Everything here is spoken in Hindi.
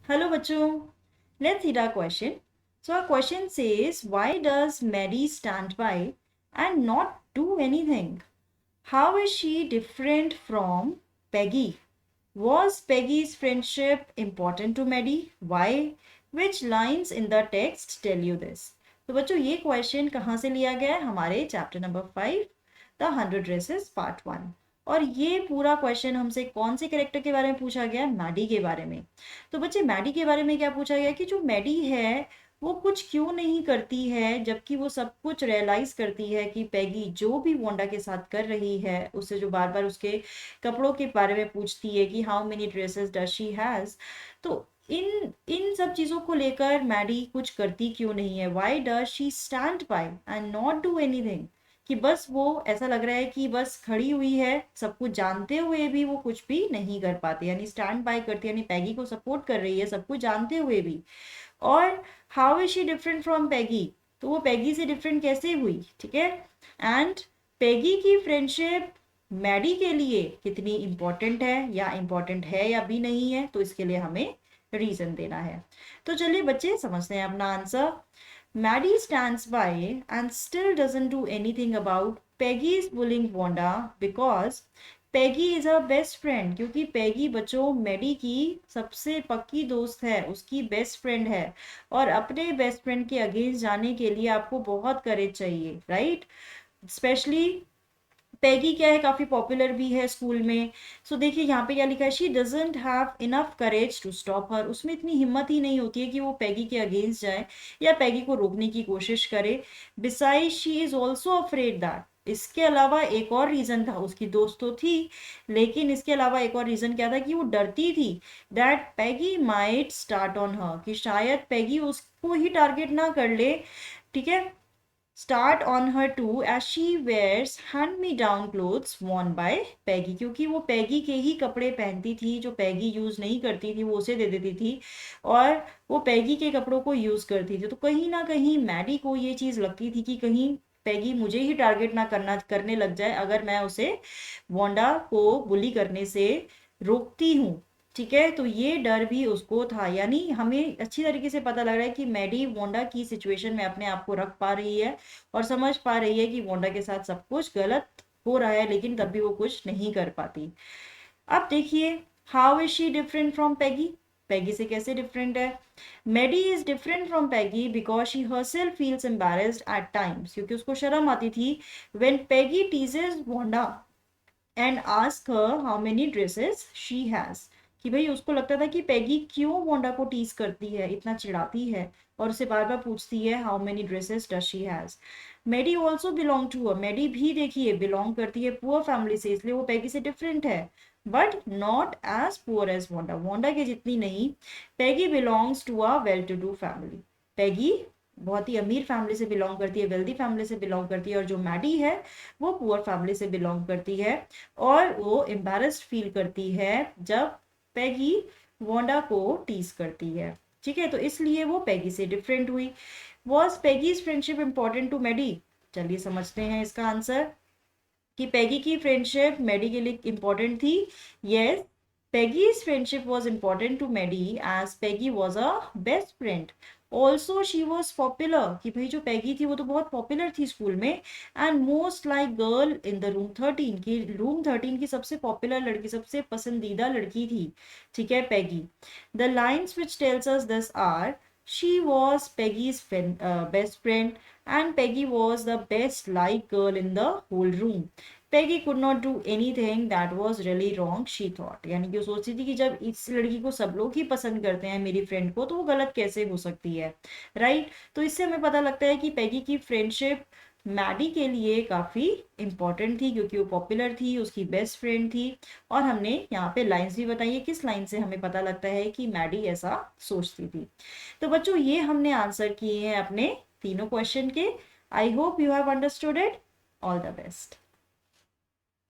Hello, bachcho. Let's read our question. So, our question says, why does Maddie stand by and not do anything? How is she different from Peggy? Was Peggy's friendship important to Maddie? Why? Which lines in the text tell you this? तो बच्चों ये क्वेश्चन कहाँ से लिया गया है? हमारे chapter number 5 the 100 dresses part 1। और ये पूरा क्वेश्चन हमसे कौन से कैरेक्टर के बारे में पूछा गया? मैडी के बारे में। तो बच्चे मैडी के बारे में क्या पूछा गया कि जो मैडी है वो कुछ क्यों नहीं करती है, जबकि वो सब कुछ रियलाइज करती है कि पैगी जो भी वोंडा के साथ कर रही है, उससे जो बार बार उसके कपड़ों के बारे में पूछती है कि how many dresses does she has, तो इन इन सब चीज़ों को लेकर मैडी कुछ करती क्यों नहीं है? Why does she stand by and not do anything? कि बस वो ऐसा लग रहा है कि बस खड़ी हुई है, सब कुछ जानते हुए भी वो कुछ भी नहीं कर पाती, यानी स्टैंड बाय करती है, यानी पैगी को सपोर्ट कर रही है सब कुछ जानते हुए भी। और how is she different from Peggy? तो वो पैगी से डिफरेंट कैसे हुई? ठीक है। एंड पैगी की फ्रेंडशिप मैडी के लिए कितनी इंपॉर्टेंट है, या इंपॉर्टेंट है या भी नहीं है, तो इसके लिए हमें रीजन देना है। तो चलिए बच्चे समझते हैं अपना answer. Maddie stands by and still doesn't do anything about Peggy's bullying Wanda because Peggy is her best friend, क्योंकि पैगी बच्चों मैडी की सबसे पक्की दोस्त है, उसकी बेस्ट फ्रेंड है। और अपने बेस्ट फ्रेंड के अगेंस्ट जाने के लिए आपको बहुत करेज चाहिए, राइट? स्पेशली पैगी क्या है, काफी पॉपुलर भी है स्कूल में। सो देखिए यहाँ पे क्या लिखा है, she doesn't have enough courage to stop her. उसमें इतनी हिम्मत ही नहीं होती है कि वो पैगी के अगेंस्ट जाए या पैगी को रोकने की कोशिश करे। Beside she is also afraid that. इसके अलावा एक और रीजन था, उसकी दोस्त तो थी, लेकिन इसके अलावा एक और रीजन क्या था कि वो डरती थी that Peggy might start on हर, कि शायद पैगी उसको ही टारगेट ना कर ले। ठीक है। Start on her too as she wears hand me down clothes worn by Peggy, क्योंकि वो पैगी के ही कपड़े पहनती थी, जो पैगी यूज नहीं करती थी वो उसे दे देती थी, और वो पैगी के कपड़ों को यूज करती थी। तो कहीं ना कहीं मैडी को ये चीज लगती थी कि कहीं पैगी मुझे ही टारगेट ना करने लग जाए अगर मैं उसे वोंडा को बुली करने से रोकती हूँ। ठीक है। तो ये डर भी उसको था, यानी हमें अच्छी तरीके से पता लग रहा है कि मैडी वोंडा की सिचुएशन में अपने आप को रख पा रही है और समझ पा रही है कि वोंडा के साथ सब कुछ गलत हो रहा है, लेकिन तब भी वो कुछ नहीं कर पाती। अब देखिए, how is she different from Peggy? Peggy से कैसे डिफरेंट है? Maddy is different from Peggy because she herself feels embarrassed at times, क्योंकि उसको शर्म आती थी when Peggy teases Wanda and ask her how many dresses she has, कि भाई उसको लगता था कि पैगी क्यों वोंडा को टीज करती है, इतना चिढ़ाती है और उसे बार बार पूछती है how many dresses does she has. Maddy also belong to a, Maddy भी देखिए बिलोंग करती है पुअर फैमिली से, इसलिए वो पैगी से डिफरेंट है, but not as poor as Wanda, Wanda के जितनी नहीं। Peggy belongs to a well to do family, Peggy बहुत ही अमीर फैमिली से बिलोंग करती है, वेल्दी फैमिली से बिलोंग करती है, और जो मैडी है वो पुअर फैमिली से बिलोंग करती है। और वो एम्बेरस्ड फील करती है जब पैगी वोंडा को टीज करती है। ठीक है। तो इसलिए वो पैगी से डिफरेंट हुई। Was Peggy's friendship important to Maddy? चलिए समझते हैं इसका आंसर, कि पैगी की फ्रेंडशिप मैडी के लिए इंपॉर्टेंट थी। Yes, Peggy's friendship was important to Maddy as Peggy was a best friend. Also she was popular, कि भाई जो पैगी थी वो तो बहुत पॉपुलर थी स्कूल में, and most like girl in the room 13, की रूम 13 की सबसे पॉपुलर लड़की, सबसे पसंदीदा लड़की थी। ठीक है, Peggy. The lines which tells us this are, she was Peggy's best friend and Peggy was the best liked girl in the whole room. Peggy could not do anything that was really wrong, she thought. यानी कि वो सोचती थी कि जब इस लड़की को सब लोग ही पसंद करते हैं, मेरी फ्रेंड को, तो वो गलत कैसे हो सकती है, राइट? तो इससे हमें पता लगता है कि पैगी की फ्रेंडशिप मैडी के लिए काफ़ी इंपॉर्टेंट थी, क्योंकि वो पॉपुलर थी, उसकी बेस्ट फ्रेंड थी। और हमने यहाँ पे लाइंस भी बताई है, किस लाइन से हमें पता लगता है कि मैडी ऐसा सोचती थी। तो बच्चों ये हमने आंसर किए हैं अपने तीनों क्वेश्चन के। I hope you have understood it. All the best.